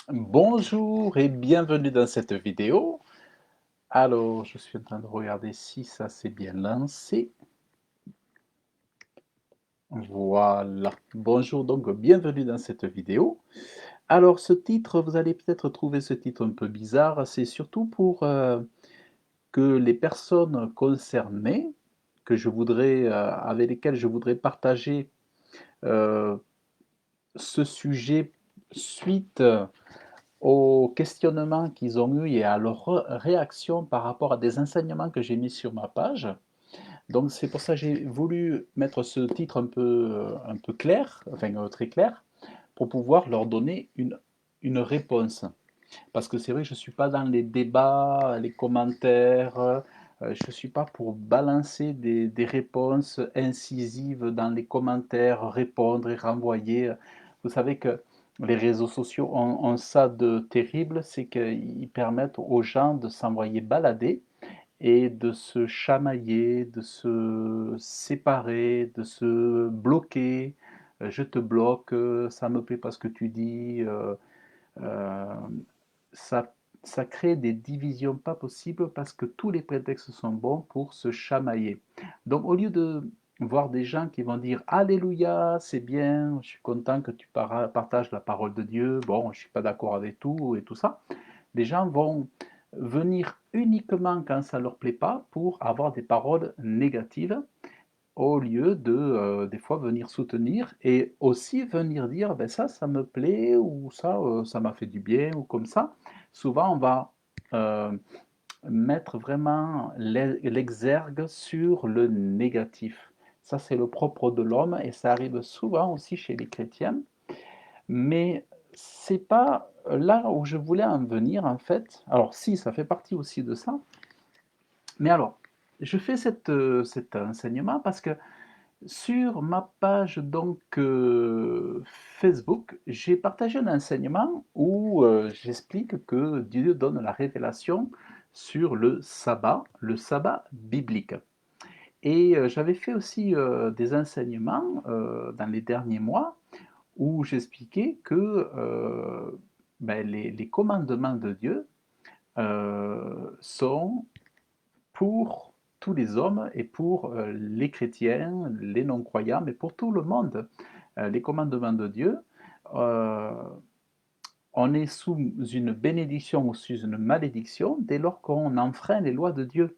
Bonjour et bienvenue dans cette vidéo. Alors, je suis en train de regarder si ça s'est bien lancé. Voilà. Bonjour, donc bienvenue dans cette vidéo. Alors, ce titre, vous allez peut-être trouver ce titre un peu bizarre. C'est surtout pour que les personnes concernées, avec lesquelles je voudrais partager euh, ce sujet suite aux questionnements qu'ils ont eu et à leur réaction par rapport à des enseignements que j'ai mis sur ma page. Donc c'est pour ça que j'ai voulu mettre ce titre un peu clair, enfin très clair, pour pouvoir leur donner une réponse. Parce que c'est vrai que je ne suis pas dans les débats, les commentaires, je ne suis pas pour balancer des réponses incisives dans les commentaires, répondre et renvoyer. Vous savez que les réseaux sociaux ont ça de terrible, c'est qu'ils permettent aux gens de s'envoyer balader et de se chamailler, de se séparer, de se bloquer. Je te bloque, ça me plaît pas ce que tu dis. Euh, ça, ça crée des divisions pas possibles parce que tous les prétextes sont bons pour se chamailler. Donc au lieu de voir des gens qui vont dire Alléluia, c'est bien, je suis content que tu partages la parole de Dieu, bon, je ne suis pas d'accord avec tout et tout ça, les gens vont venir uniquement quand ça ne leur plaît pas pour avoir des paroles négatives au lieu de, des fois, venir soutenir et aussi venir dire: «Ben ça me plaît» ou ça m'a fait du bien» ou comme ça. Souvent, on va, heu, mettre vraiment l'exergue sur le négatif. Ça, c'est le propre de l'homme et ça arrive souvent aussi chez les chrétiens, mais c'est pas là où je voulais en venir, en fait. Alors si, ça fait partie aussi de ça, mais alors, je fais cet enseignement parce que sur ma page donc Facebook, j'ai partagé un enseignement où j'explique que Dieu donne la révélation sur le sabbat biblique. Et j'avais fait aussi des enseignements dans les derniers mois où j'expliquais que ben, les commandements de Dieu sont pour tous les hommes et pour les chrétiens, les non-croyants, mais pour tout le monde. Les commandements de Dieu, euh, on est sous une bénédiction ou sous une malédiction dès lors qu'on enfreint les lois de Dieu.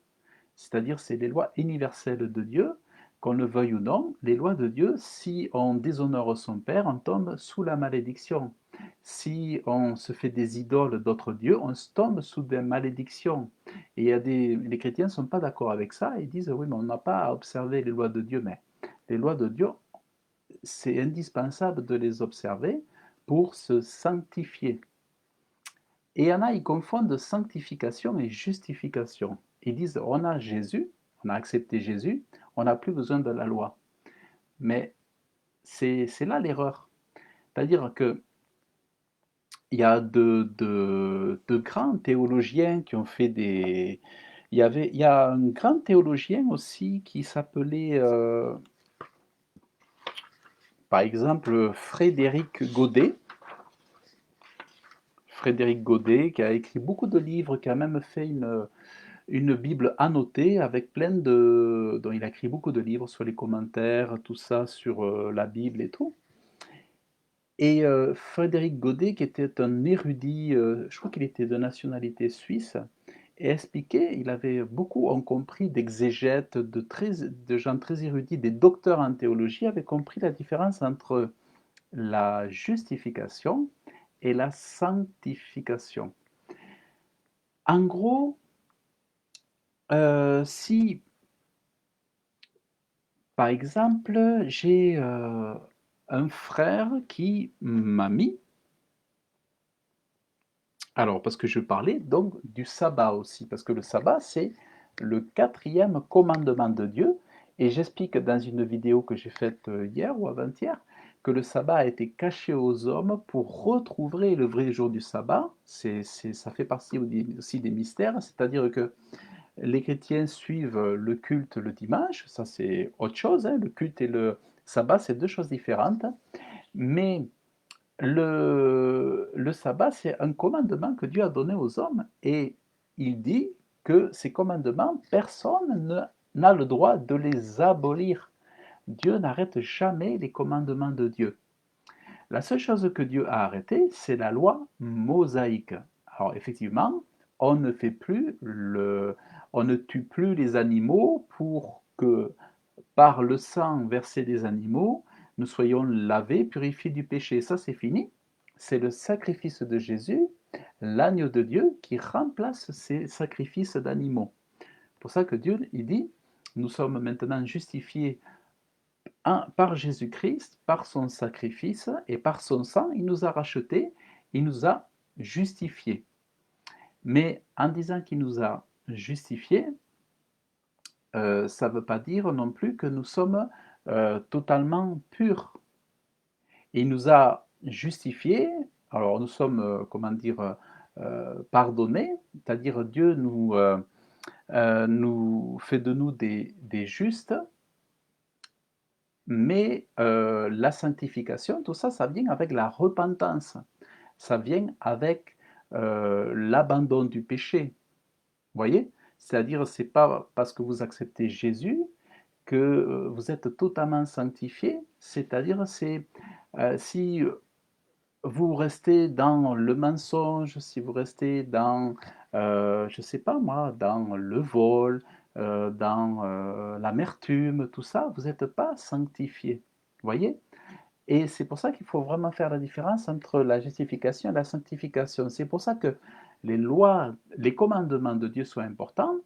C'est-à-dire, c'est les lois universelles de Dieu, qu'on le veuille ou non, les lois de Dieu, si on déshonore son Père, on tombe sous la malédiction. Si on se fait des idoles d'autres dieux, on tombe sous des malédictions. Et les chrétiens ne sont pas d'accord avec ça, ils disent, oui, mais on n'a pas à observer les lois de Dieu, mais les lois de Dieu, c'est indispensable de les observer pour se sanctifier. Et il y en a, ils confondent sanctification et justification. Ils disent, on a Jésus, on a accepté Jésus, on n'a plus besoin de la loi. Mais c'est là l'erreur. C'est-à-dire que il y a de grands théologiens qui ont fait des... il y a un grand théologien aussi qui s'appelait, par exemple, Frédéric Godet, qui a écrit beaucoup de livres, qui a même fait une Bible annotée avec plein de... dont il a écrit beaucoup de livres sur les commentaires, tout ça, sur la Bible et tout. Et Frédéric Godet, qui était un érudit, je crois qu'il était de nationalité suisse, et expliquait, il avait beaucoup ont compris d'exégètes, de gens très érudits, des docteurs en théologie, avaient compris la différence entre la justification et la sanctification. En gros, si par exemple, j'ai un frère qui m'a mis, alors parce que je parlais donc du sabbat aussi, parce que le sabbat c'est le quatrième commandement de Dieu, et j'explique dans une vidéo que j'ai faite hier ou avant-hier que le sabbat a été caché aux hommes pour retrouver le vrai jour du sabbat. Ça fait partie aussi des mystères, c'est-à-dire que les chrétiens suivent le culte le dimanche, ça c'est autre chose, hein. Le culte et le sabbat, c'est deux choses différentes. Mais le sabbat, c'est un commandement que Dieu a donné aux hommes et il dit que ces commandements, personne n'a le droit de les abolir. Dieu n'arrête jamais les commandements de Dieu. La seule chose que Dieu a arrêtée, c'est la loi mosaïque. Alors effectivement, on ne fait plus on ne tue plus les animaux pour que par le sang versé des animaux, nous soyons lavés, purifiés du péché. Ça, c'est fini. C'est le sacrifice de Jésus, l'agneau de Dieu, qui remplace ces sacrifices d'animaux. C'est pour ça que Dieu, il dit, nous sommes maintenant justifiés par Jésus-Christ, par son sacrifice et par son sang, il nous a rachetés, il nous a justifiés. Mais en disant qu'il nous a justifiés, ça ne veut pas dire non plus que nous sommes totalement purs. Il nous a justifiés, alors nous sommes, comment dire, pardonnés, c'est-à-dire Dieu nous fait de nous des justes, mais la sanctification, tout ça, ça vient avec la repentance, ça vient avec l'abandon du péché. Vous voyez? C'est-à-dire, c'est pas parce que vous acceptez Jésus que vous êtes totalement sanctifié, c'est-à-dire, c'est si vous restez dans le mensonge, si vous restez dans, je ne sais pas moi, dans le vol, dans l'amertume, tout ça, vous n'êtes pas sanctifié. Vous voyez? Et c'est pour ça qu'il faut vraiment faire la différence entre la justification et la sanctification. C'est pour ça que les lois, les commandements de Dieu sont importants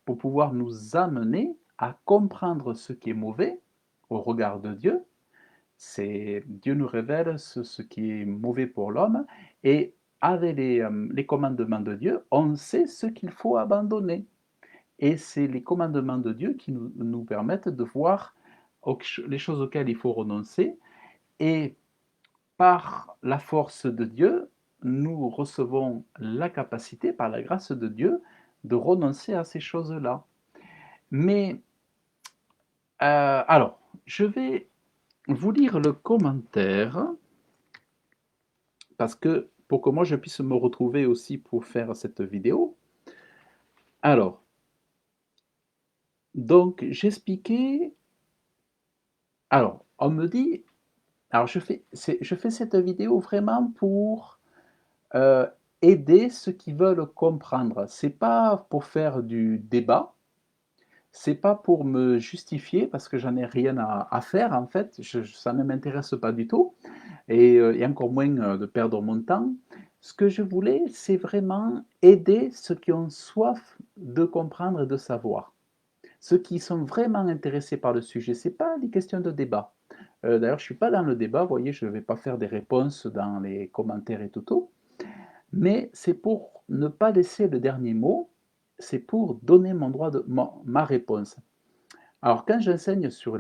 pour pouvoir nous amener à comprendre ce qui est mauvais au regard de Dieu. C'est Dieu nous révèle ce qui est mauvais pour l'homme et avec les commandements de Dieu, on sait ce qu'il faut abandonner. Et c'est les commandements de Dieu qui nous permettent de voir les choses auxquelles il faut renoncer. Et par la force de Dieu, nous recevons la capacité, par la grâce de Dieu, de renoncer à ces choses-là. Mais, alors, je vais vous lire le commentaire, parce que pour que moi je puisse me retrouver aussi pour faire cette vidéo. Alors, donc j'expliquais, alors on me dit, alors je fais cette vidéo vraiment pour aider ceux qui veulent comprendre. C'est pas pour faire du débat, c'est pas pour me justifier parce que j'en ai rien à faire en fait, ça ne m'intéresse pas du tout et encore moins de perdre mon temps. Ce que je voulais, c'est vraiment aider ceux qui ont soif de comprendre et de savoir. Ceux qui sont vraiment intéressés par le sujet, ce n'est pas des questions de débat. D'ailleurs, je ne suis pas dans le débat, vous voyez, je ne vais pas faire des réponses dans les commentaires et tout, mais c'est pour ne pas laisser le dernier mot, c'est pour donner ma réponse. Alors, quand j'enseigne sur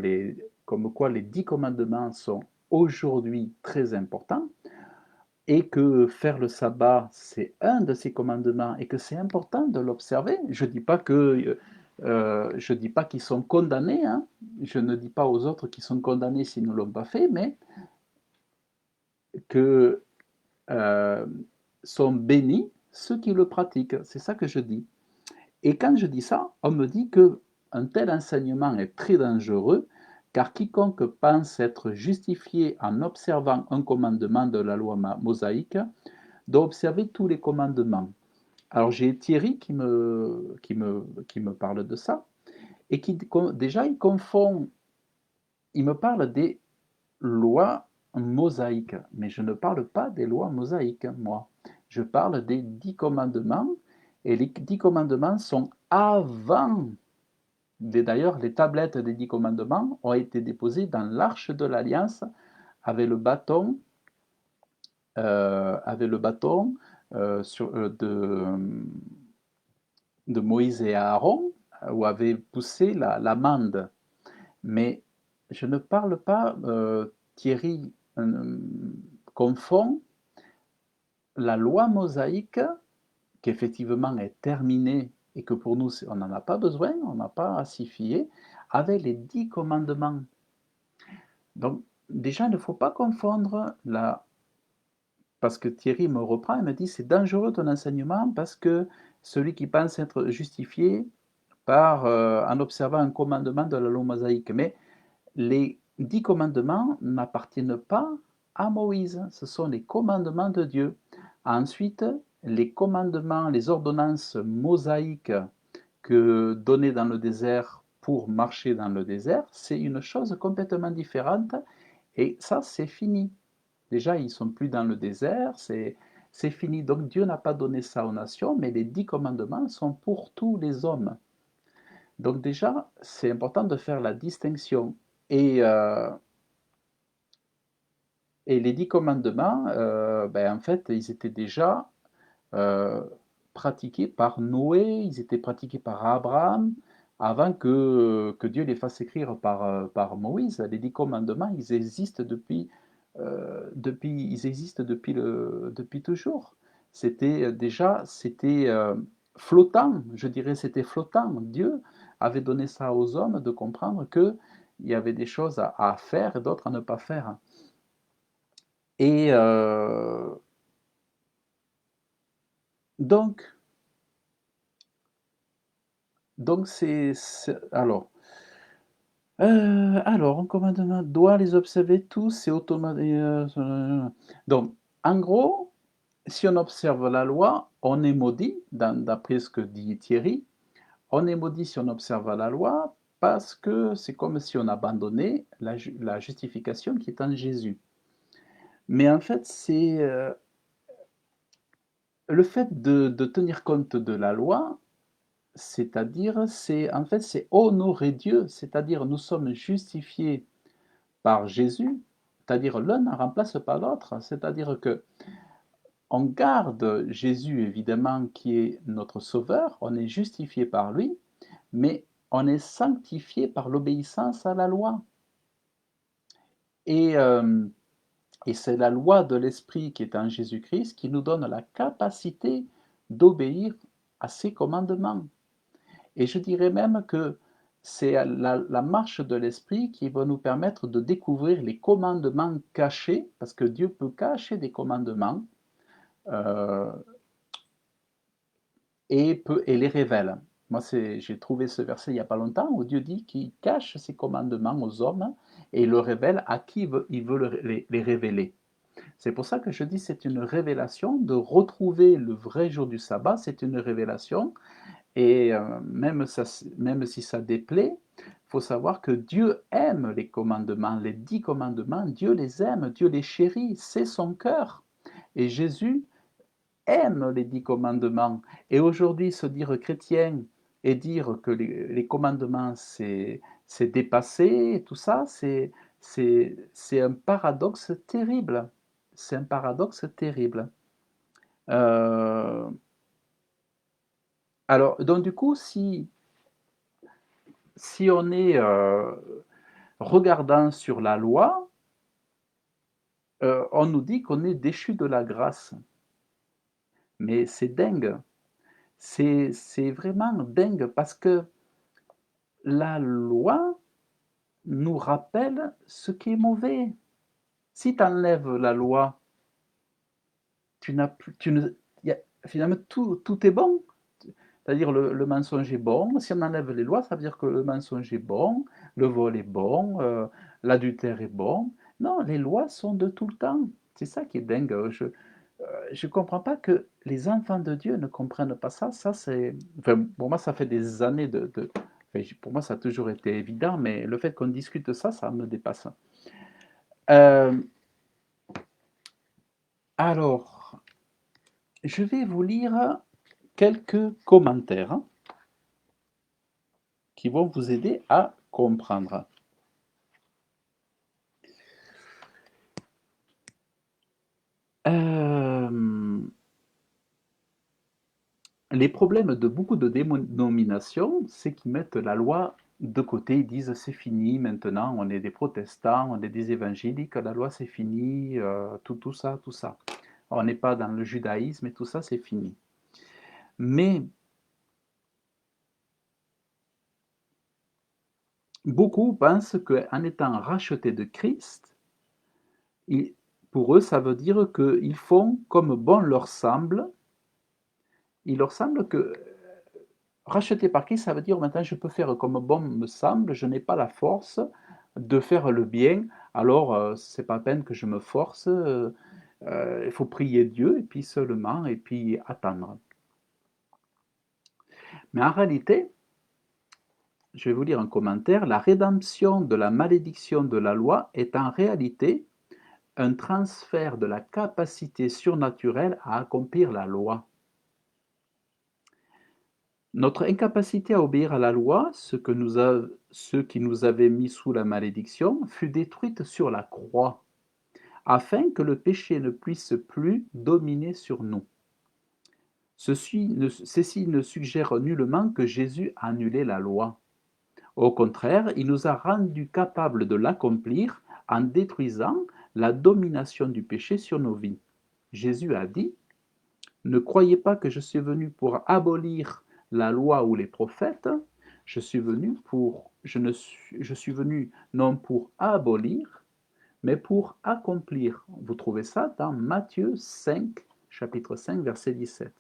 comme quoi les 10 commandements sont aujourd'hui très importants, et que faire le sabbat, c'est un de ces commandements, et que c'est important de l'observer, je ne dis pas qu'ils sont condamnés, hein. Je ne dis pas aux autres qu'ils sont condamnés s'ils ne l'ont pas fait, mais que sont bénis ceux qui le pratiquent. C'est ça que je dis. Et quand je dis ça, on me dit qu'un tel enseignement est très dangereux, car quiconque pense être justifié en observant un commandement de la loi mosaïque doit observer tous les commandements. Alors j'ai Thierry qui me parle de ça, et qui déjà il me parle des lois mosaïques, mais je ne parle pas des lois mosaïques, moi. Je parle des 10 commandements, et les 10 commandements sont avant. D'ailleurs, les tablettes des 10 commandements ont été déposées dans l'arche de l'Alliance avec le bâton, de Moïse et Aaron, où avait poussé l'amande. Mais je ne parle pas, Thierry confond la loi mosaïque, qui effectivement est terminée et que pour nous, on n'en a pas besoin, on n'a pas à s'y fier, avec les 10 commandements. Donc, déjà, il ne faut pas confondre parce que Thierry me reprend et me dit, c'est dangereux ton enseignement parce que celui qui pense être justifié en observant un commandement de la loi mosaïque. Mais les 10 commandements n'appartiennent pas à Moïse, ce sont les commandements de Dieu. Ensuite, les commandements, les ordonnances mosaïques que données dans le désert pour marcher dans le désert, c'est une chose complètement différente et ça, c'est fini. Déjà, ils ne sont plus dans le désert, c'est fini. Donc Dieu n'a pas donné ça aux nations, mais les 10 commandements sont pour tous les hommes. Donc déjà, c'est important de faire la distinction. Et, euh, et les 10 commandements, en fait, ils étaient déjà euh, pratiqués par Noé, ils étaient pratiqués par Abraham, avant que Dieu les fasse écrire par Moïse. Les 10 commandements, ils existent depuis toujours. C'était flottant, je dirais, c'était flottant. Dieu avait donné ça aux hommes de comprendre qu'il y avait des choses à faire et d'autres à ne pas faire. Et donc, alors, un commandement doit les observer tous, c'est automatique. Donc, en gros, si on observe la loi, on est maudit, d'après ce que dit Thierry, on est maudit si on observe la loi parce que c'est comme si on abandonnait la justification qui est en Jésus. Mais en fait, le fait de tenir compte de la loi, c'est-à-dire, c'est honorer Dieu, c'est-à-dire nous sommes justifiés par Jésus, c'est-à-dire l'un ne remplace pas l'autre, c'est-à-dire que on garde Jésus évidemment qui est notre sauveur, on est justifié par lui, mais on est sanctifié par l'obéissance à la loi. Et, euh, et c'est la loi de l'Esprit qui est en Jésus-Christ qui nous donne la capacité d'obéir à ses commandements. Et je dirais même que c'est la marche de l'Esprit qui va nous permettre de découvrir les commandements cachés, parce que Dieu peut cacher des commandements euh, et les révèle. Moi, j'ai trouvé ce verset il n'y a pas longtemps où Dieu dit qu'il cache ses commandements aux hommes et le révèle à qui il veut les révéler. C'est pour ça que je dis c'est une révélation de retrouver le vrai jour du sabbat, c'est une révélation. Et même si ça déplaît, il faut savoir que Dieu aime les commandements, les 10 commandements, Dieu les aime, Dieu les chérit, c'est son cœur. Et Jésus aime les 10 commandements. Et aujourd'hui, se dire chrétien et dire que les commandements, c'est dépassé, et tout ça, c'est un paradoxe terrible. C'est un paradoxe terrible. Euh, alors, donc du coup, si on est regardant sur la loi, on nous dit qu'on est déchu de la grâce. Mais c'est dingue. C'est vraiment dingue parce que la loi nous rappelle ce qui est mauvais. Si tu enlèves la loi, tu n'as plus, tu ne, y a, finalement tout est bon. C'est-à-dire le mensonge est bon. Si on enlève les lois, ça veut dire que le mensonge est bon, le vol est bon, l'adultère est bon. Non, les lois sont de tout le temps. C'est ça qui est dingue. Je ne comprends pas que les enfants de Dieu ne comprennent pas ça. Ça, enfin, pour moi, ça fait des années enfin, pour moi, ça a toujours été évident, mais le fait qu'on discute ça, ça me dépasse. Euh, alors, je vais vous lire quelques commentaires qui vont vous aider à comprendre. Euh, les problèmes de beaucoup de dénominations, c'est qu'ils mettent la loi de côté, ils disent c'est fini maintenant, on est des protestants, on est des évangéliques, la loi c'est fini, tout ça, tout ça. On n'est pas dans le judaïsme et tout ça c'est fini. Mais beaucoup pensent qu'en étant rachetés de Christ, Pour eux, ça veut dire qu'ils font comme bon leur semble. Il leur semble que racheter par Christ, ça veut dire maintenant je peux faire comme bon me semble, je n'ai pas la force de faire le bien, alors c'est pas la peine que je me force, il faut prier Dieu et puis seulement, et puis attendre. Mais en réalité, je vais vous lire un commentaire, la rédemption de la malédiction de la loi est en réalité un transfert de la capacité surnaturelle à accomplir la loi. Notre incapacité à obéir à la loi, ce qui nous avait mis sous la malédiction, fut détruite sur la croix, afin que le péché ne puisse plus dominer sur nous. Ceci ne suggère nullement que Jésus a annulé la loi. Au contraire, il nous a rendus capables de l'accomplir en détruisant la domination du péché sur nos vies. Jésus a dit, « Ne croyez pas que je suis venu pour abolir la loi ou les prophètes, je suis venu non pour abolir, mais pour accomplir. » Vous trouvez ça dans Matthieu 5, chapitre 5, verset 17.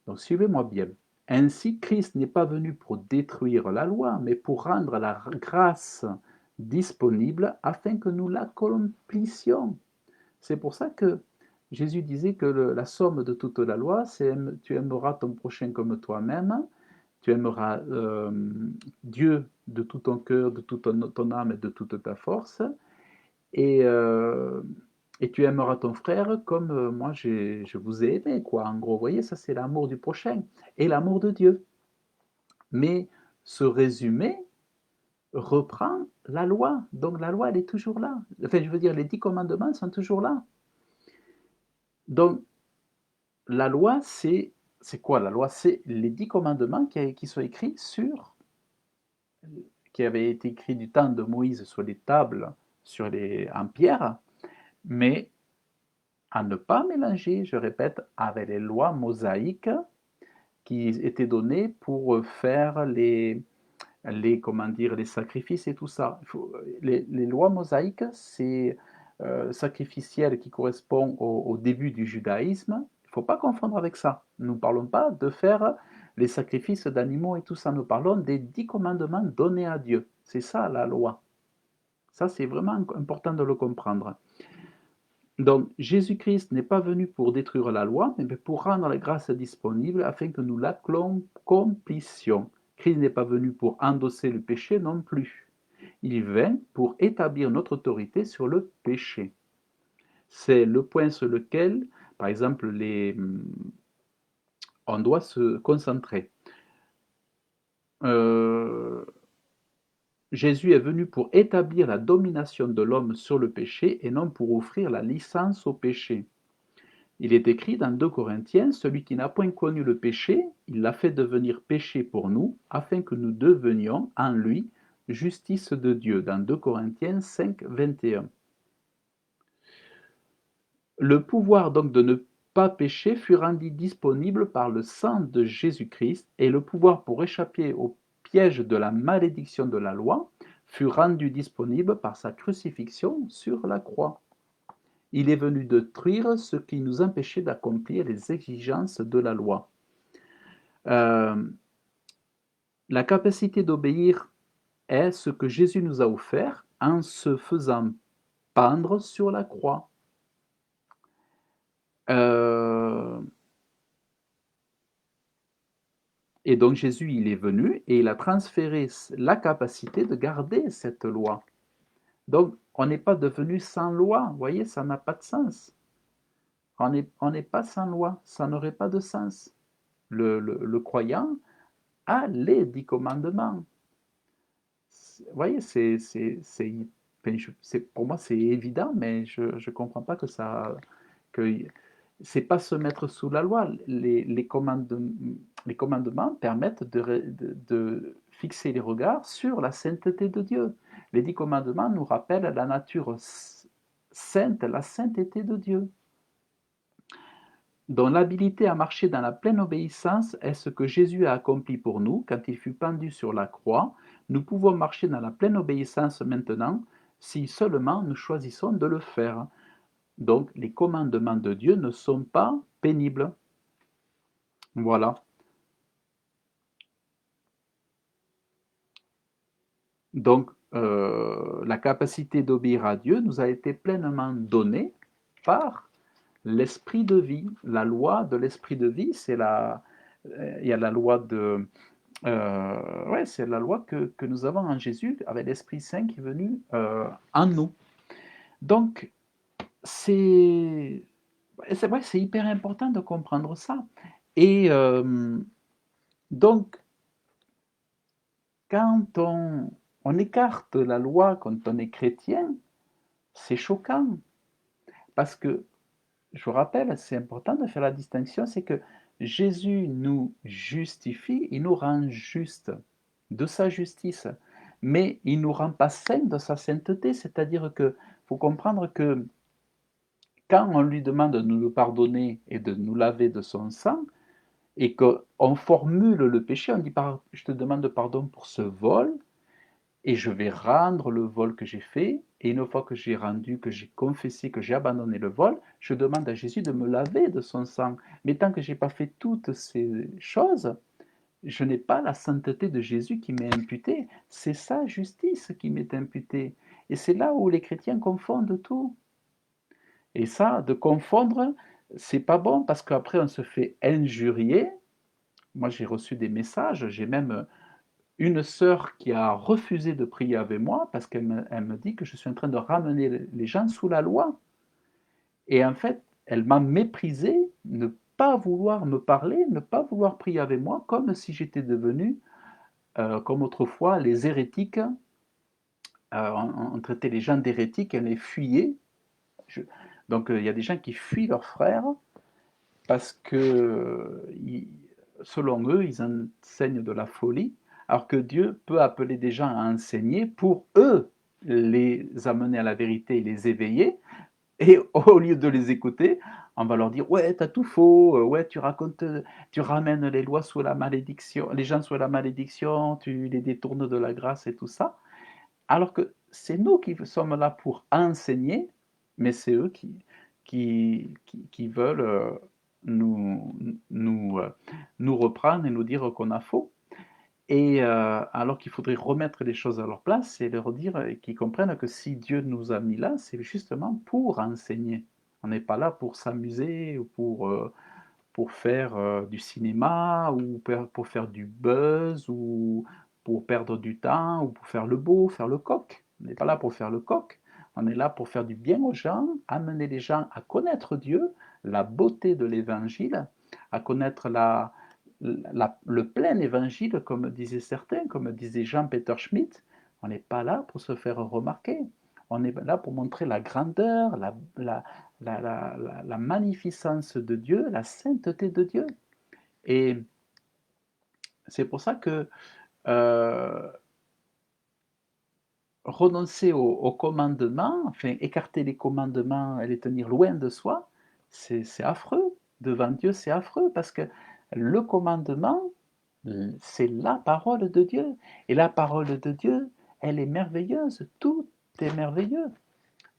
Donc suivez-moi bien. Ainsi, Christ n'est pas venu pour détruire la loi, mais pour rendre la grâce disponible afin que nous l'accomplissions. C'est pour ça que Jésus disait que la somme de toute la loi, c'est tu aimeras ton prochain comme toi-même, tu aimeras Dieu de tout ton cœur, de toute ton âme et de toute ta force, et, euh, et tu aimeras ton frère comme moi je vous ai aimé, quoi. En gros, vous voyez, ça c'est l'amour du prochain et l'amour de Dieu. Mais ce résumé reprend la loi. Donc la loi, elle est toujours là. Enfin, je veux dire, les 10 commandements sont toujours là. Donc, la loi, c'est quoi la loi? C'est les 10 commandements qui sont écrits qui avaient été écrits du temps de Moïse sur les tables en pierre, mais à ne pas mélanger, je répète, avec les lois mosaïques qui étaient données pour faire comment dire, les sacrifices et tout ça. Les lois mosaïques, c'est sacrificiel qui correspond au début du judaïsme. Il ne faut pas confondre avec ça. Nous ne parlons pas de faire les sacrifices d'animaux et tout ça. Nous parlons des 10 commandements donnés à Dieu. C'est ça la loi. Ça, c'est vraiment important de le comprendre. Donc, Jésus-Christ n'est pas venu pour détruire la loi, mais pour rendre la grâce disponible afin que nous l'accomplissions. Christ n'est pas venu pour endosser le péché non plus. Il vint pour établir notre autorité sur le péché. C'est le point sur lequel, par exemple, on doit se concentrer. Jésus est venu pour établir la domination de l'homme sur le péché et non pour offrir la licence au péché. Il est écrit dans 2 Corinthiens, celui qui n'a point connu le péché, il l'a fait devenir péché pour nous, afin que nous devenions en lui justice de Dieu, dans 2 Corinthiens 5, 21. Le pouvoir donc de ne pas pécher fut rendu disponible par le sang de Jésus-Christ, et le pouvoir pour échapper au piège de la malédiction de la loi fut rendu disponible par sa crucifixion sur la croix. Il est venu détruire ce qui nous empêchait d'accomplir les exigences de la loi. La capacité d'obéir est ce que Jésus nous a offert en se faisant pendre sur la croix. Et donc Jésus, il est venu et il a transféré la capacité de garder cette loi. Donc, on n'est pas devenu sans loi, vous voyez, ça n'a pas de sens. On n'est pas sans loi, ça n'aurait pas de sens. Le croyant a les 10 commandements. Vous voyez, pour moi c'est évident, mais je ne comprends pas que c'est pas se mettre sous la loi. Les commandements permettent de fixer les regards sur la sainteté de Dieu. Les 10 commandements nous rappellent la nature sainte, la sainteté de Dieu. Dont l'habilité à marcher dans la pleine obéissance est ce que Jésus a accompli pour nous quand il fut pendu sur la croix. Nous pouvons marcher dans la pleine obéissance maintenant si seulement nous choisissons de le faire. Donc, les commandements de Dieu ne sont pas pénibles. Voilà. Donc, la capacité d'obéir à Dieu nous a été pleinement donnée par l'esprit de vie. La loi de l'esprit de vie, c'est il y a la loi de, ouais, c'est la loi que nous avons en Jésus avec l'Esprit Saint qui est venu en nous. Donc, c'est vrai, c'est hyper important de comprendre ça. Et donc, quand on écarte la loi quand on est chrétien, c'est choquant. Parce que, je vous rappelle, c'est important de faire la distinction, c'est que Jésus nous justifie, il nous rend juste de sa justice, mais il ne nous rend pas saints de sa sainteté, c'est-à-dire que faut comprendre que quand on lui demande de nous pardonner et de nous laver de son sang, et qu'on formule le péché, on dit je te demande pardon pour ce vol, et je vais rendre le vol que j'ai fait, et une fois que j'ai rendu, que j'ai confessé, que j'ai abandonné le vol, je demande à Jésus de me laver de son sang. Mais tant que je n'ai pas fait toutes ces choses, je n'ai pas la sainteté de Jésus qui m'est imputée, c'est sa justice qui m'est imputée. Et c'est là où les chrétiens confondent tout. Et ça, de confondre, c'est pas bon parce qu'après on se fait injurier. Moi, j'ai reçu des messages, j'ai même une sœur qui a refusé de prier avec moi parce elle me dit que je suis en train de ramener les gens sous la loi. Et en fait, elle m'a méprisé, ne pas vouloir me parler, ne pas vouloir prier avec moi, comme si j'étais devenu, comme autrefois, les hérétiques. On traitait les gens d'hérétiques, elle les fuyait. Je- Donc, il y a des gens qui fuient leurs frères parce que, selon eux, ils enseignent de la folie, alors que Dieu peut appeler des gens à enseigner pour eux les amener à la vérité et les éveiller, et au lieu de les écouter, on va leur dire ouais, t'as tout faux, ouais, tu racontes, tu ramènes les lois sous la malédiction, les gens sous la malédiction, tu les détournes de la grâce et tout ça, alors que c'est nous qui sommes là pour enseigner, mais c'est eux qui veulent nous, nous, euh, nous reprendre et nous dire qu'on a faux. Et alors qu'il faudrait remettre les choses à leur place et leur dire et qu'ils comprennent que si Dieu nous a mis là, c'est justement pour enseigner. On n'est pas là pour s'amuser ou pour faire du cinéma ou pour faire du buzz ou pour perdre du temps ou pour faire le beau, faire le coq. On n'est pas là pour faire le coq. On est là pour faire du bien aux gens, amener les gens à connaître Dieu, la beauté de l'évangile, à connaître le plein évangile, comme disaient certains, comme disait Jean-Peter Schmitt. On n'est pas là pour se faire remarquer. On est là pour montrer la grandeur, la magnificence de Dieu, la sainteté de Dieu. Et c'est pour ça que euh, renoncer au commandement, enfin écarter les commandements et les tenir loin de soi, c'est affreux. Devant Dieu, c'est affreux parce que le commandement, c'est la parole de Dieu. Et la parole de Dieu, elle est merveilleuse. Tout est merveilleux.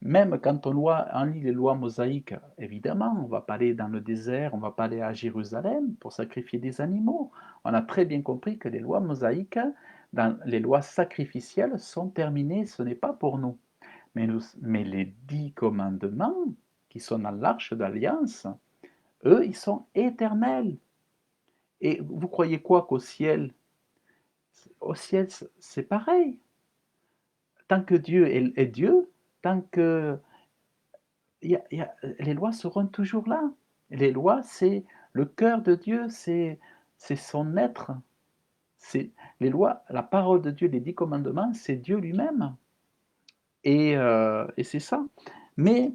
Même quand on lit les lois mosaïques, évidemment, on ne va pas aller dans le désert, on ne va pas aller à Jérusalem pour sacrifier des animaux. On a très bien compris que les lois mosaïques, dans les lois sacrificielles, sont terminées, ce n'est pas pour nous. Mais les 10 commandements qui sont dans l'arche d'alliance, eux, ils sont éternels. Et vous croyez quoi qu'au ciel? Au ciel, c'est pareil. Tant que Dieu est Dieu, tant que les lois seront toujours là. Les lois, c'est le cœur de Dieu, c'est son être. C'est les lois, la parole de Dieu, les 10 commandements, c'est Dieu lui-même. Et c'est ça. Mais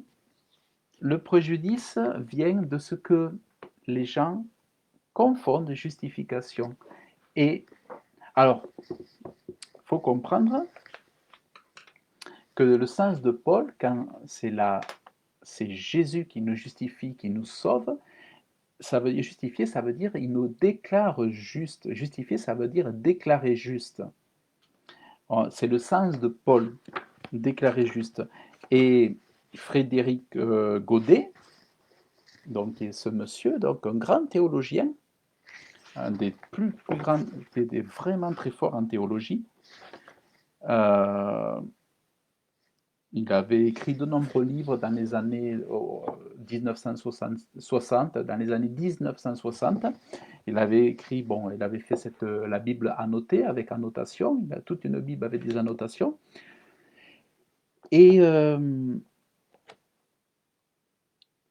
le préjudice vient de ce que les gens confondent justification. Et alors, il faut comprendre que le sens de Paul, quand c'est Jésus qui nous justifie, qui nous sauve, ça veut dire justifier, ça veut dire il nous déclare juste. Justifier, ça veut dire déclarer juste. C'est le sens de Paul, déclarer juste. Et Frédéric Godet, donc qui est ce monsieur, donc un grand théologien, un des plus grands, des vraiment très forts en théologie. Il avait écrit de nombreux livres dans les années 1960, dans les années 1960. Il avait écrit, bon, il avait fait la Bible annotée avec annotation. Il a toute une Bible avec des annotations. Et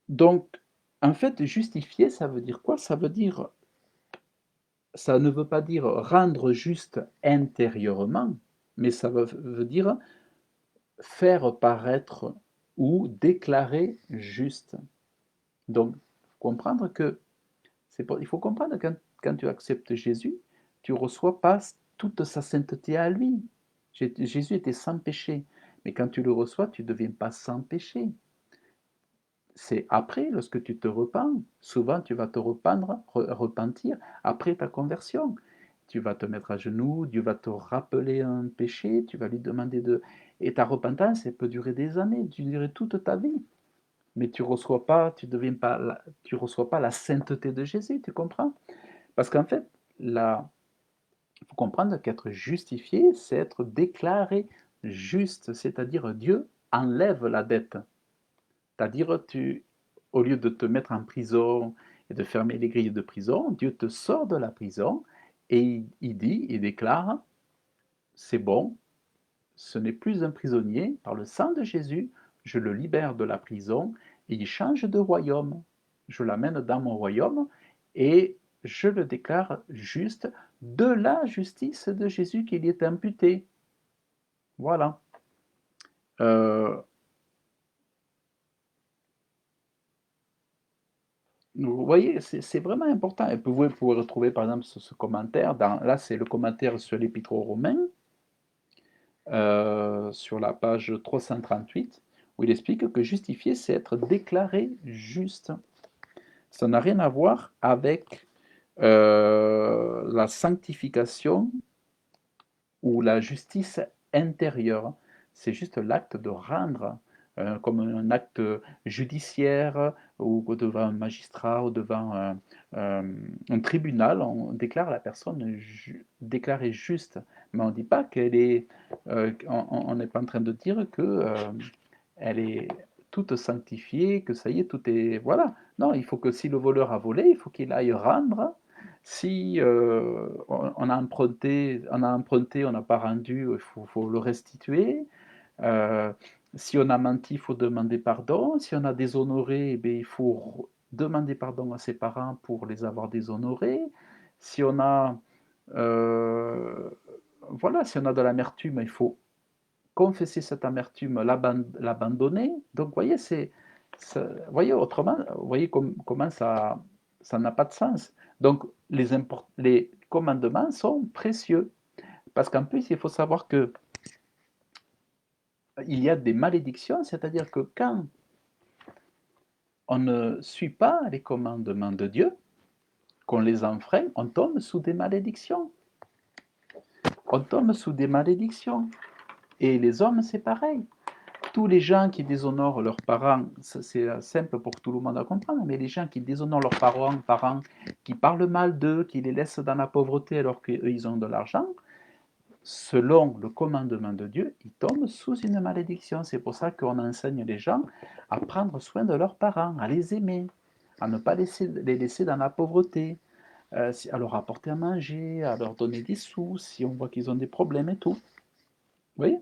donc, en fait, justifier, ça veut dire quoi? Ça ne veut pas dire rendre juste intérieurement, mais ça veut dire faire paraître ou déclarer juste. Donc, comprendre que il faut comprendre que quand tu acceptes Jésus, tu ne reçois pas toute sa sainteté à lui. Jésus était sans péché, mais quand tu le reçois, tu ne deviens pas sans péché. C'est après, lorsque tu te repens, souvent tu vas te repentir après ta conversion. Tu vas te mettre à genoux, Dieu va te rappeler un péché, tu vas lui demander de... Et ta repentance, elle peut durer des années, tu dirais toute ta vie. Mais tu reçois pas, tu reçois pas la sainteté de Jésus, tu comprends? Parce qu'en fait, il faut comprendre qu'être justifié, c'est être déclaré juste, c'est-à-dire Dieu enlève la dette. C'est-à-dire, au lieu de te mettre en prison et de fermer les grilles de prison, Dieu te sort de la prison et il déclare, c'est bon, ce n'est plus un prisonnier, par le sang de Jésus, je le libère de la prison et il change de royaume. Je l'amène dans mon royaume et je le déclare juste de la justice de Jésus qui lui est imputée. Voilà. Vous voyez, c'est vraiment important. Et vous pouvez retrouver par exemple ce commentaire. Là, c'est le commentaire sur l'Épître aux Romains, sur la page 338, où il explique que justifier, c'est être déclaré juste. Ça n'a rien à voir avec la sanctification ou la justice intérieure. C'est juste l'acte de rendre, comme un acte judiciaire ou devant un magistrat ou devant un tribunal, on déclare la personne déclarée juste. Mais on ne dit pas qu'elle est. On n'est pas en train de dire que elle est toute sanctifiée, que ça y est, tout est... Voilà. Non, il faut que si le voleur a volé, il faut qu'il aille rendre. Si on a emprunté, on n'a pas rendu, il faut le restituer. Euh, si on a menti, il faut demander pardon. Si on a déshonoré, eh bien, il faut demander pardon à ses parents pour les avoir déshonorés. Si on a, euh, voilà, si on a de l'amertume, il faut confesser cette amertume, l'abandonner. Donc, vous voyez, voyez autrement, vous voyez comment ça n'a pas de sens. Donc, les commandements sont précieux. Parce qu'en plus, il faut savoir que il y a des malédictions, c'est-à-dire que quand on ne suit pas les commandements de Dieu, qu'on les enfreint, on tombe sous des malédictions. On tombe sous des malédictions. Et les hommes, c'est pareil. Tous les gens qui déshonorent leurs parents, c'est simple pour tout le monde à comprendre, mais les gens qui déshonorent leurs parents, qui parlent mal d'eux, qui les laissent dans la pauvreté alors qu'eux, ils ont de l'argent, selon le commandement de Dieu, ils tombent sous une malédiction. C'est pour ça qu'on enseigne les gens à prendre soin de leurs parents, à les aimer, à ne pas les laisser dans la pauvreté, à leur apporter à manger, à leur donner des sous si on voit qu'ils ont des problèmes et tout. Vous voyez?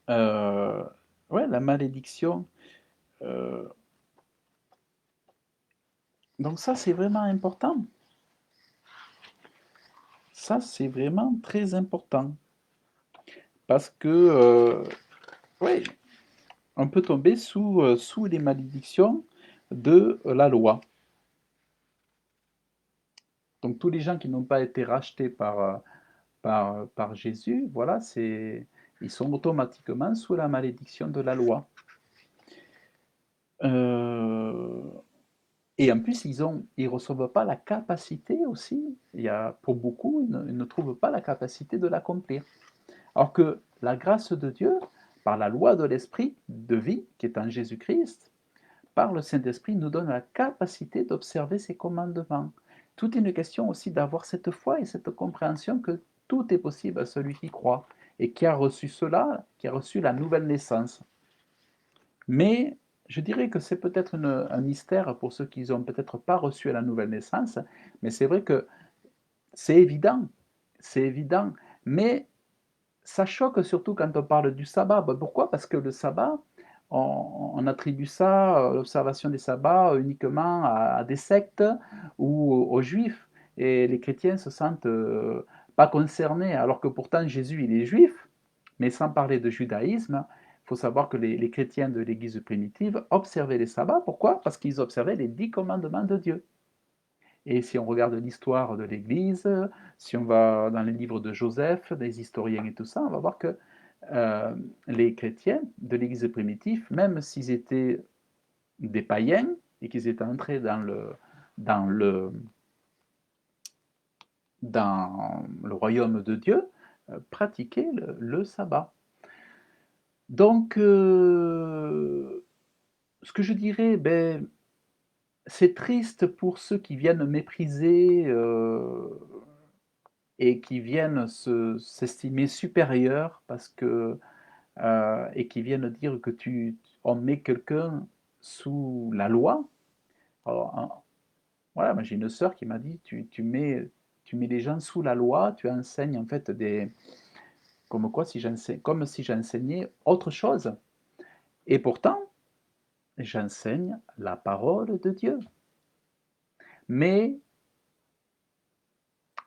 Ouais, la malédiction. euh, donc ça, c'est vraiment important. Ça, c'est vraiment très important. Parce que, ouais, on peut tomber sous les malédictions de la loi. Donc tous les gens qui n'ont pas été rachetés par Jésus, voilà, ils sont automatiquement sous la malédiction de la loi. Euh, et en plus, ils ne reçoivent pas la capacité aussi, pour beaucoup, ils ne trouvent pas la capacité de l'accomplir. Alors que la grâce de Dieu par la loi de l'esprit de vie qui est en Jésus-Christ, par le Saint-Esprit, nous donne la capacité d'observer ses commandements. Tout est une question aussi d'avoir cette foi et cette compréhension que tout est possible à celui qui croit et qui a reçu cela, qui a reçu la nouvelle naissance. Mais je dirais que c'est peut-être un mystère pour ceux qui n'ont peut-être pas reçu la nouvelle naissance, mais c'est vrai que c'est évident, mais ça choque surtout quand on parle du sabbat. Pourquoi? Parce que le sabbat, on attribue ça, l'observation des sabbats, uniquement à des sectes ou aux juifs. Et les chrétiens se sentent pas concernés, alors que pourtant Jésus, il est juif. Mais sans parler de judaïsme, il faut savoir que les chrétiens de l'Église primitive observaient les sabbats. Pourquoi? Parce qu'ils observaient les 10 commandements de Dieu. Et si on regarde l'histoire de l'Église, si on va dans les livres de Joseph, des historiens et tout ça, on va voir que les chrétiens de l'Église primitive, même s'ils étaient des païens et qu'ils étaient entrés dans le, dans le royaume de Dieu, pratiquaient le sabbat. Donc, ce que je dirais, ben, c'est triste pour ceux qui viennent mépriser et qui viennent s'estimer supérieurs parce que et qui viennent dire que on met quelqu'un sous la loi. Alors, voilà, moi j'ai une sœur qui m'a dit tu mets les gens sous la loi, tu enseignes en fait comme si j'enseignais autre chose. Et pourtant, j'enseigne la parole de Dieu. Mais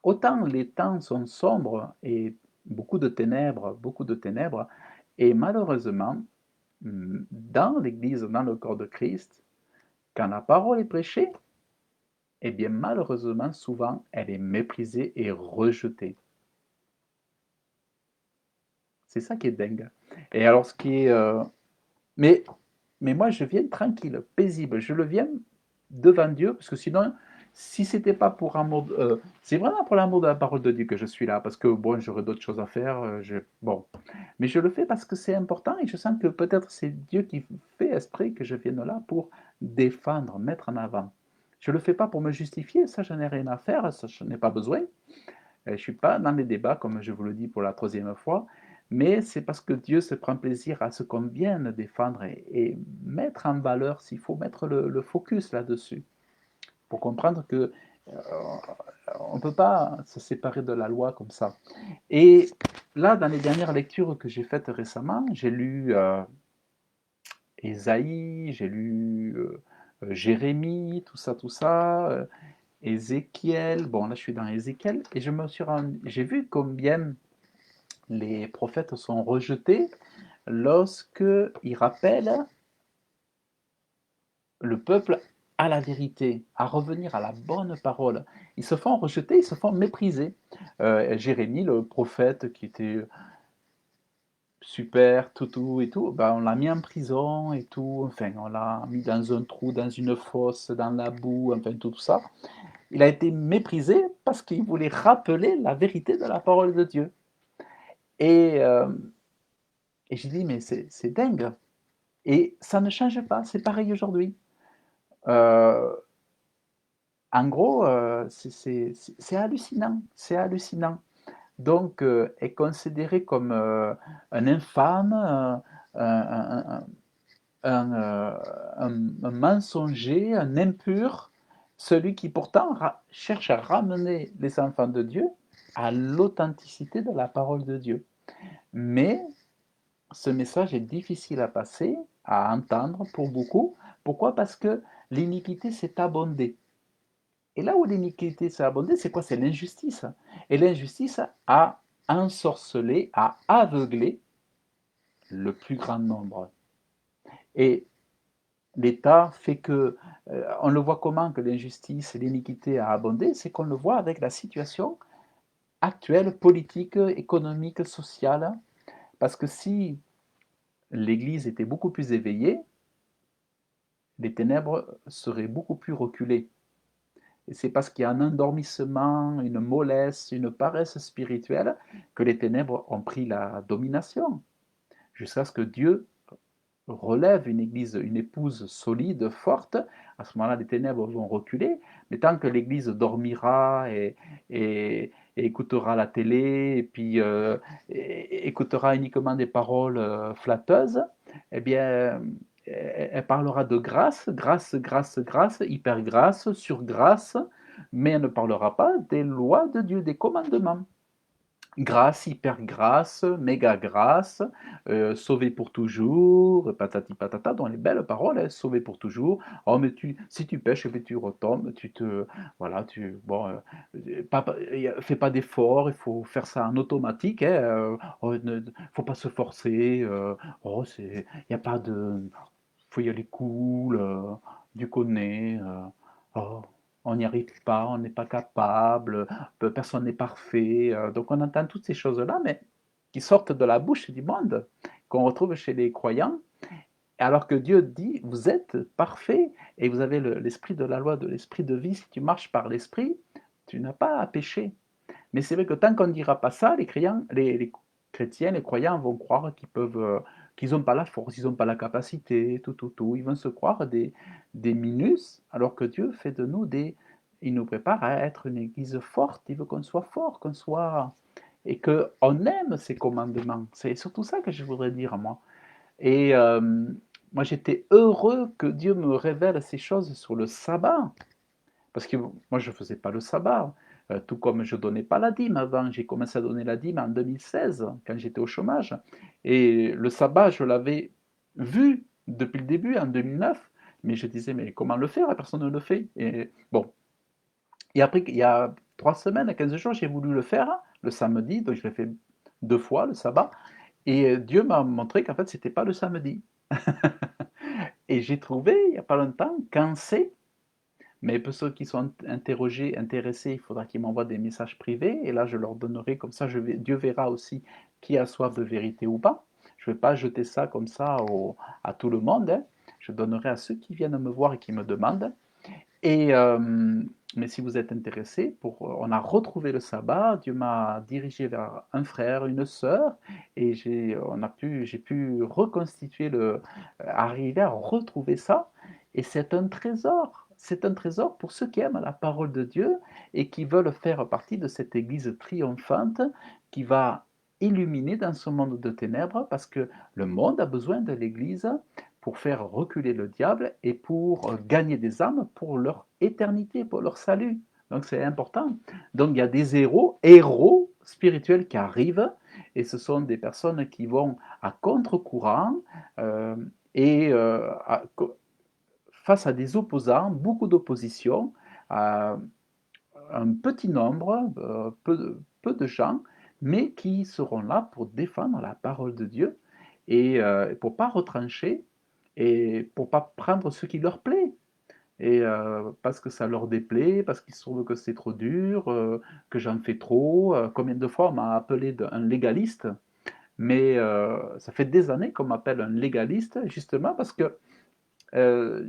autant les temps sont sombres et beaucoup de ténèbres, et malheureusement, dans l'Église, dans le corps de Christ, quand la parole est prêchée, eh bien malheureusement, souvent, elle est méprisée et rejetée. C'est ça qui est dingue. Et alors, ce qui est... mais, mais moi, je viens tranquille, paisible. Je le viens devant Dieu, parce que sinon, si c'était pas pour amour... c'est vraiment pour l'amour de la parole de Dieu que je suis là, parce que, bon, j'aurais d'autres choses à faire. Bon. Mais je le fais parce que c'est important, et je sens que peut-être c'est Dieu qui fait esprit que je vienne là pour défendre, mettre en avant. Je ne le fais pas pour me justifier, ça, je n'ai rien à faire, ça, je n'ai pas besoin. Je ne suis pas dans les débats, comme je vous le dis pour la troisième fois, mais c'est parce que Dieu se prend plaisir à ce qu'on vienne défendre et mettre en valeur, s'il faut mettre le focus là-dessus, pour comprendre que on ne peut pas se séparer de la loi comme ça. Et là, dans les dernières lectures que j'ai faites récemment, j'ai lu Ésaïe, j'ai lu Jérémie, tout ça, Ézéchiel. Bon, là, je suis dans Ézéchiel et j'ai vu combien les prophètes sont rejetés lorsqu'ils rappellent le peuple à la vérité, à revenir à la bonne parole. Ils se font rejeter, ils se font mépriser. Jérémie, le prophète qui était super, toutou et tout, ben on l'a mis en prison et tout, enfin on l'a mis dans un trou, dans une fosse, dans la boue, enfin tout ça. Il a été méprisé parce qu'il voulait rappeler la vérité de la parole de Dieu. Et, euh, et j'ai dit, mais c'est dingue. Et ça ne change pas, c'est pareil aujourd'hui. Euh, En gros, c'est hallucinant, c'est hallucinant. Donc, est considéré comme un infâme, un mensonger, un impur, celui qui pourtant cherche à ramener les enfants de Dieu à l'authenticité de la parole de Dieu. Mais ce message est difficile à passer, à entendre pour beaucoup. Pourquoi? Parce que l'iniquité s'est abondée. Et là où l'iniquité s'est abondée, c'est quoi? C'est l'injustice. Et l'injustice a ensorcelé, a aveuglé le plus grand nombre. Et l'État fait que, on le voit comment que l'injustice et l'iniquité a abondé, c'est qu'on le voit avec la situation actuelle, politique, économique, sociale. Parce que si l'Église était beaucoup plus éveillée, les ténèbres seraient beaucoup plus reculées. Et c'est parce qu'il y a un endormissement, une mollesse, une paresse spirituelle que les ténèbres ont pris la domination. jusqu'à ce que Dieu relève une église, une épouse solide, forte. À ce moment-là, les ténèbres vont reculer. Mais tant que l'église dormira et écoutera la télé, et puis écoutera uniquement des paroles flatteuses, eh bien, elle parlera de grâce, grâce, grâce, grâce, hyper grâce, sur grâce, mais elle ne parlera pas des lois de Dieu, des commandements. Grâce, hyper grâce, méga grâce, sauvé pour toujours, patati patata, dans les belles paroles, hein, sauvé pour toujours. Oh, mais si tu pêches, mais tu retombes, voilà, bon, fais pas d'effort, il faut faire ça en automatique, hein, oh, faut pas se forcer, oh, il n'y a pas de, faut y aller cool, du connais, oh, on n'y arrive pas, on n'est pas capable, personne n'est parfait. Donc on entend toutes ces choses-là, mais qui sortent de la bouche du monde, qu'on retrouve chez les croyants, alors que Dieu dit, vous êtes parfaits et vous avez l'esprit de la loi, de l'esprit de vie. Si tu marches par l'esprit, tu n'as pas à pécher. Mais c'est vrai que tant qu'on ne dira pas ça, les chrétiens, les croyants vont croire qu'ils n'ont pas la force, ils n'ont pas la capacité, tout. Ils vont se croire des minus, alors que Dieu fait de nous il nous prépare à être une église forte. Il veut qu'on soit fort, et qu'on aime ses commandements. C'est surtout ça que je voudrais dire, moi. Et moi, j'étais heureux que Dieu me révèle ces choses sur le sabbat. Parce que moi, je ne faisais pas le sabbat. Tout comme je ne donnais pas la dîme avant. J'ai commencé à donner la dîme en 2016, quand j'étais au chômage. Et le sabbat, je l'avais vu depuis le début, en 2009. Mais je disais, mais comment le faire? Personne ne le fait. Et bon. Et après, il y a 3 semaines, 15 jours, j'ai voulu le faire le samedi. Donc, je l'ai fait 2 fois, le sabbat. Et Dieu m'a montré qu'en fait, ce n'était pas le samedi. Et j'ai trouvé, il n'y a pas longtemps, quand c'est. Mais pour ceux qui sont intéressés, il faudra qu'ils m'envoient des messages privés. Et là, je leur donnerai, comme ça, Dieu verra aussi qui a soif de vérité ou pas. Je ne vais pas jeter ça comme ça à tout le monde, hein. Je donnerai à ceux qui viennent me voir et qui me demandent. Et, mais si vous êtes intéressé, on a retrouvé le sabbat. Dieu m'a dirigé vers un frère, une sœur, et j'ai pu reconstituer arriver à retrouver ça. Et c'est un trésor. C'est un trésor pour ceux qui aiment la parole de Dieu et qui veulent faire partie de cette Église triomphante qui va illuminer dans ce monde de ténèbres, parce que le monde a besoin de l'Église pour faire reculer le diable et pour gagner des âmes pour leur éternité, pour leur salut. Donc c'est important. Donc il y a des héros spirituels qui arrivent, et ce sont des personnes qui vont à contre-courant euh, et face à des opposants, beaucoup d'opposition, à un petit nombre, peu de gens, mais qui seront là pour défendre la parole de Dieu et pour ne pas retrancher et pour ne pas prendre ce qui leur plaît. Et parce que ça leur déplaît, parce qu'ils trouvent que c'est trop dur, que j'en fais trop. Combien de fois on m'a appelé un légaliste, mais ça fait des années qu'on m'appelle un légaliste, justement parce que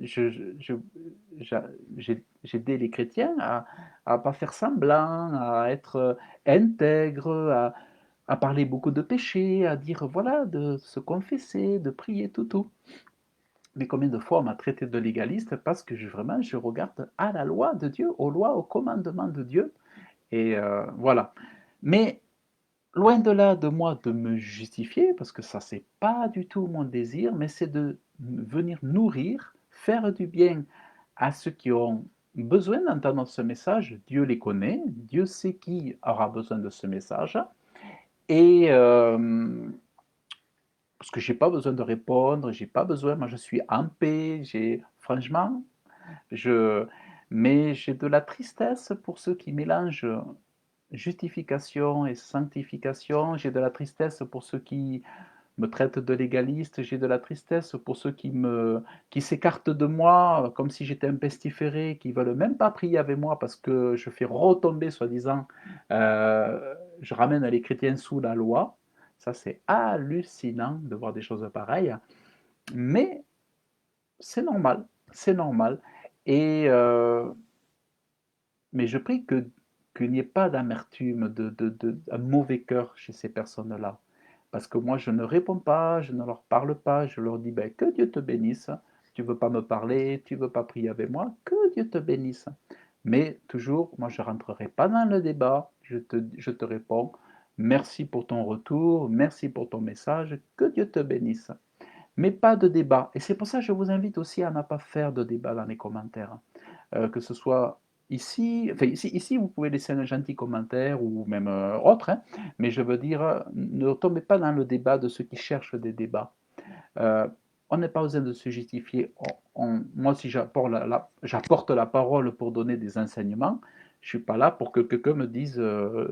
j'ai aidé les chrétiens à pas faire semblant, à être intègre, à parler beaucoup de péchés, à dire voilà, de se confesser, de prier, tout. Mais combien de fois on m'a traité de légaliste parce que vraiment je regarde à la loi de Dieu, aux lois, aux commandements de Dieu, et voilà. Mais loin de là de moi de me justifier, parce que ça c'est pas du tout mon désir, mais c'est de venir nourrir, faire du bien à ceux qui ont besoin d'entendre ce message. Dieu les connaît, Dieu sait qui aura besoin de ce message, et parce que j'ai pas besoin de répondre, j'ai pas besoin, moi je suis en paix, franchement, je, mais j'ai de la tristesse pour ceux qui mélangent justification et sanctification. J'ai de la tristesse pour ceux qui me traitent de légaliste. J'ai de la tristesse pour ceux qui s'écartent de moi comme si j'étais un pestiféré, qui veulent même pas prier avec moi parce que je fais retomber, soi-disant, je ramène les chrétiens sous la loi. Ça, c'est hallucinant de voir des choses pareilles. Mais c'est normal, c'est normal. Et mais je prie qu'il n'y ait pas d'amertume, un mauvais cœur chez ces personnes-là. parce que moi je ne réponds pas, je ne leur parle pas, je leur dis ben, que Dieu te bénisse. Tu veux pas me parler, tu veux pas prier avec moi, que Dieu te bénisse. Mais toujours, moi je rentrerai pas dans le débat, je te réponds, merci pour ton retour, merci pour ton message, que Dieu te bénisse. Mais pas de débat. Et c'est pour ça que je vous invite aussi à ne pas faire de débat dans les commentaires. Que ce soit ici, enfin ici vous pouvez laisser un gentil commentaire ou même autre, hein, mais je veux dire, ne tombez pas dans le débat de ceux qui cherchent des débats. Euh, on n'est pas besoin de se justifier. Moi, si j'apporte la parole pour donner des enseignements, je ne suis pas là pour que quelqu'un me dise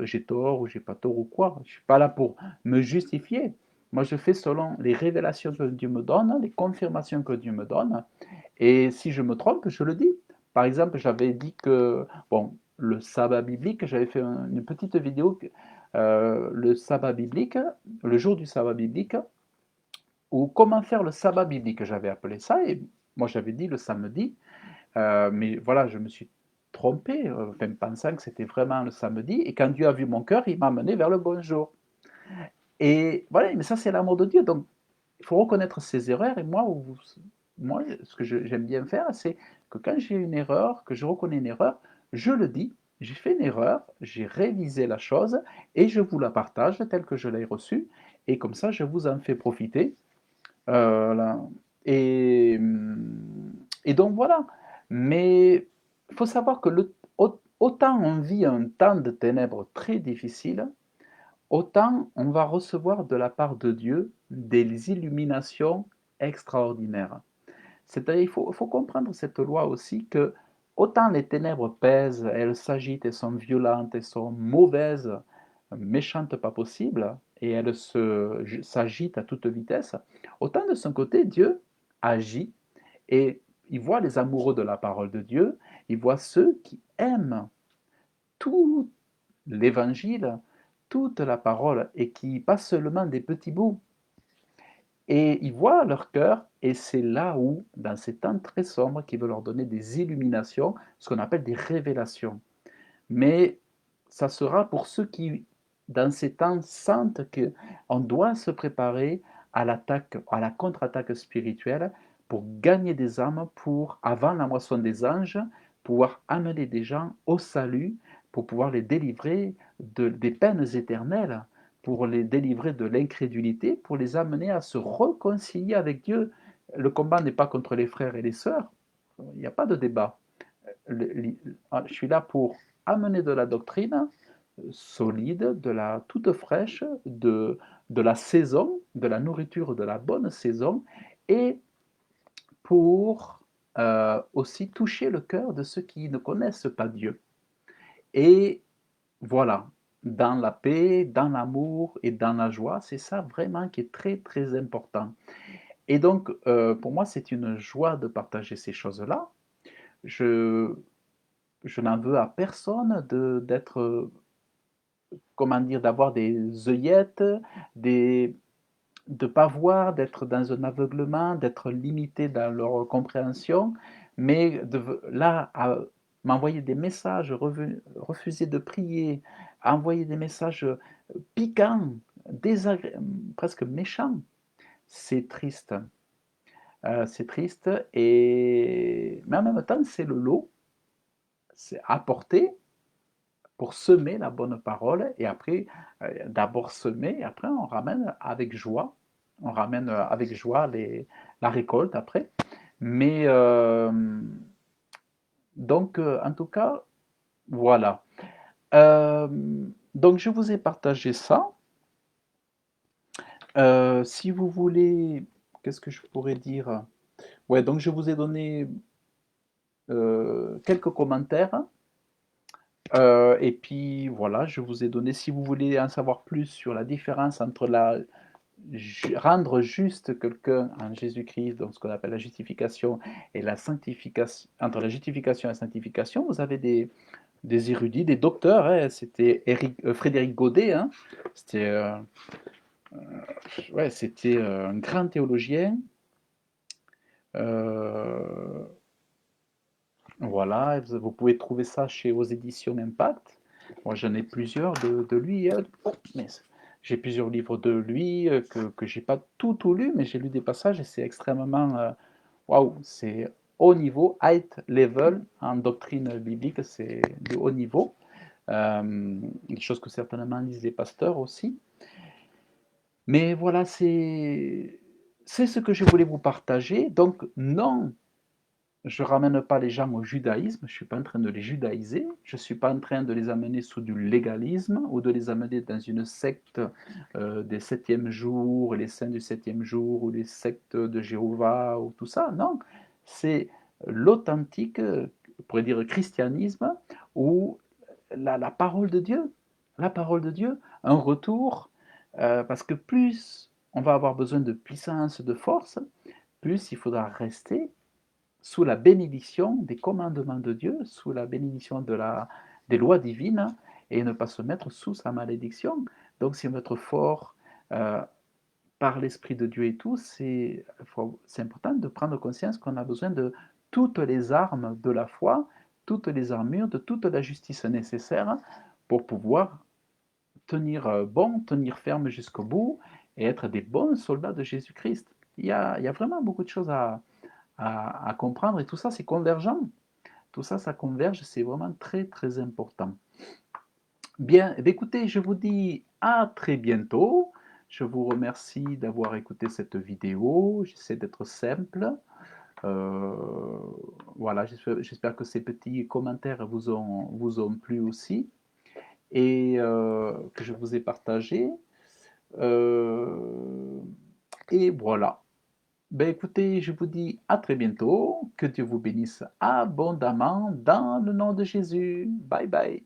j'ai tort ou j'ai pas tort ou quoi. Je ne suis pas là pour me justifier. Moi, je fais selon les révélations que Dieu me donne, les confirmations que Dieu me donne. Et si je me trompe, je le dis. Par exemple, j'avais dit que, bon, le sabbat biblique, j'avais fait une petite vidéo, le sabbat biblique, le jour du sabbat biblique, ou comment faire le sabbat biblique, j'avais appelé ça, et moi j'avais dit le samedi, mais voilà, je me suis trompé, enfin, pensant que c'était vraiment le samedi, et quand Dieu a vu mon cœur, il m'a amené vers le bonjour. Et voilà, mais ça c'est l'amour de Dieu, donc il faut reconnaître ses erreurs, et moi ce que j'aime bien faire, c'est que quand j'ai une erreur, que je reconnais une erreur, je le dis, j'ai fait une erreur, j'ai révisé la chose, et je vous la partage telle que je l'ai reçue, et comme ça je vous en fais profiter. Là. Et, et donc voilà. Mais il faut savoir que autant on vit un temps de ténèbres très difficile, autant on va recevoir de la part de Dieu des illuminations extraordinaires. C'est-à-dire, il faut comprendre cette loi aussi que autant les ténèbres pèsent, elles s'agitent, elles sont violentes, elles sont mauvaises, méchantes pas possible, et elles s'agitent à toute vitesse, autant de son côté, Dieu agit et il voit les amoureux de la parole de Dieu, il voit ceux qui aiment tout l'évangile, toute la parole, et qui pas seulement des petits bouts. Et ils voient leur cœur, et c'est là où, dans ces temps très sombres, qu'il veut leur donner des illuminations, ce qu'on appelle des révélations. Mais ça sera pour ceux qui, dans ces temps, sentent qu'on doit se préparer à l'attaque, à la contre-attaque spirituelle pour gagner des âmes, pour, avant la moisson des anges, pouvoir amener des gens au salut, pour pouvoir les délivrer des peines éternelles, pour les délivrer de l'incrédulité, pour les amener à se réconcilier avec Dieu. Le combat n'est pas contre les frères et les sœurs, il n'y a pas de débat. Je suis là pour amener de la doctrine solide, de la toute fraîche, de la saison, de la nourriture de la bonne saison, et pour aussi toucher le cœur de ceux qui ne connaissent pas Dieu. Et voilà, dans la paix, dans l'amour et dans la joie, c'est ça vraiment qui est très très important. Et donc, pour moi, c'est une joie de partager ces choses-là. Je, je n'en veux à personne d'être, comment dire, d'avoir des œillettes, des, de ne pas voir, d'être dans un aveuglement, d'être limité dans leur compréhension, mais là, à m'envoyer des messages, refuser de prier, envoyer des messages piquants, presque méchants, c'est triste. C'est triste, mais en même temps, c'est le lot, c'est apporter pour semer la bonne parole, et après, d'abord semer, et après on ramène avec joie, la récolte après. Mais donc, en tout cas, voilà. Euh, donc, je vous ai partagé ça. Si vous voulez, qu'est-ce que je pourrais dire? Ouais, donc je vous ai donné quelques commentaires. Et puis voilà, je vous ai donné, si vous voulez en savoir plus sur la différence entre rendre juste quelqu'un en Jésus-Christ, donc ce qu'on appelle la justification, et la sanctification, entre la justification et la sanctification, vous avez des érudits, des docteurs, hein, c'était Frédéric Godet, hein, c'était ouais, c'était un grand théologien. Euh, voilà, vous pouvez trouver ça chez aux éditions Impact. Moi, j'en ai plusieurs de lui. Oh, mais J'ai plusieurs livres de lui que j'ai pas tout lu, mais j'ai lu des passages et c'est extrêmement waouh, c'est haut niveau, high level en doctrine biblique, c'est de haut niveau. Des choses que certainement lisent les pasteurs aussi. Mais voilà, c'est ce que je voulais vous partager. Donc non, je ne ramène pas les gens au judaïsme, je ne suis pas en train de les judaïser, je ne suis pas en train de les amener sous du légalisme ou de les amener dans une secte des septièmes jours, les saints du septième jour ou les sectes de Jéhovah ou tout ça. Non, c'est l'authentique, on pourrait dire christianisme, ou la parole de Dieu. La parole de Dieu, un retour, parce que plus on va avoir besoin de puissance, de force, plus il faudra rester sous la bénédiction des commandements de Dieu, sous la bénédiction des lois divines, et ne pas se mettre sous sa malédiction. Donc si on veut être fort euh, par l'Esprit de Dieu et tout, c'est important de prendre conscience qu'on a besoin de toutes les armes de la foi, toutes les armures, de toute la justice nécessaire pour pouvoir tenir bon, tenir ferme jusqu'au bout et être des bons soldats de Jésus-Christ. Il y a vraiment beaucoup de choses à comprendre et tout ça, c'est convergent. Tout ça, ça converge, c'est vraiment très, très important. Bien, écoutez, je vous dis à très bientôt. Je vous remercie d'avoir écouté cette vidéo. J'essaie d'être simple. Euh, voilà, j'espère que ces petits commentaires vous ont plu aussi et que je vous ai partagé. Euh, et voilà. Ben écoutez, je vous dis à très bientôt. Que Dieu vous bénisse abondamment dans le nom de Jésus. Bye bye.